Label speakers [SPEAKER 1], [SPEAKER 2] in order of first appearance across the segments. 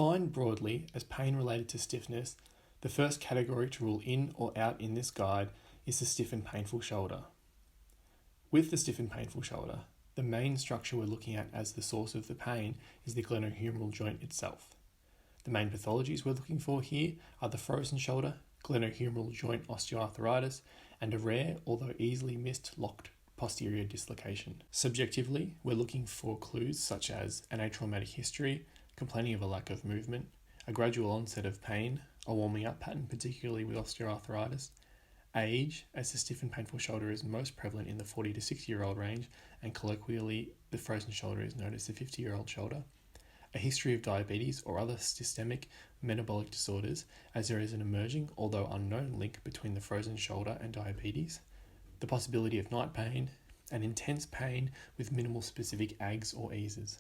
[SPEAKER 1] Defined broadly as pain related to stiffness, the first category to rule in or out in this guide is the stiff and painful shoulder. With the stiff and painful shoulder, the main structure we're looking at as the source of the pain is the glenohumeral joint itself. The main pathologies we're looking for here are the frozen shoulder, glenohumeral joint osteoarthritis, and a rare, although easily missed, locked posterior dislocation. Subjectively, we're looking for clues such as an atraumatic history, complaining of a lack of movement, a gradual onset of pain, a warming up pattern, particularly with osteoarthritis, age, as the stiff and painful shoulder is most prevalent in the 40 to 60-year-old range, and colloquially, the frozen shoulder is known as the 50-year-old shoulder, a history of diabetes or other systemic metabolic disorders, as there is an emerging, although unknown, link between the frozen shoulder and diabetes, the possibility of night pain, and intense pain with minimal specific ags or eases.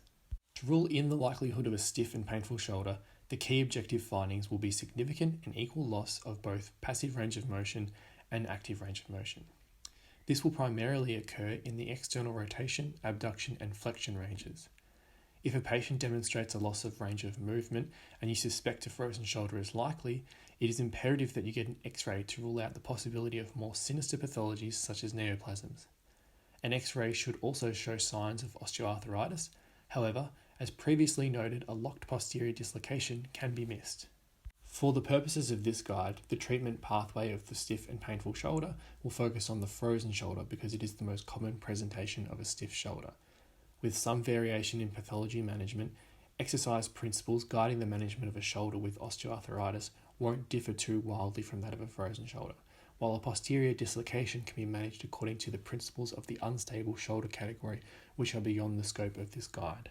[SPEAKER 1] To rule in the likelihood of a stiff and painful shoulder, the key objective findings will be significant and equal loss of both passive range of motion and active range of motion. This will primarily occur in the external rotation, abduction, and flexion ranges. If a patient demonstrates a loss of range of movement and you suspect a frozen shoulder is likely, it is imperative that you get an X-ray to rule out the possibility of more sinister pathologies such as neoplasms. An X-ray should also show signs of osteoarthritis. However, as previously noted, a locked posterior dislocation can be missed. For the purposes of this guide, the treatment pathway of the stiff and painful shoulder will focus on the frozen shoulder because it is the most common presentation of a stiff shoulder. With some variation in pathology management, exercise principles guiding the management of a shoulder with osteoarthritis won't differ too wildly from that of a frozen shoulder, while a posterior dislocation can be managed according to the principles of the unstable shoulder category, which are beyond the scope of this guide.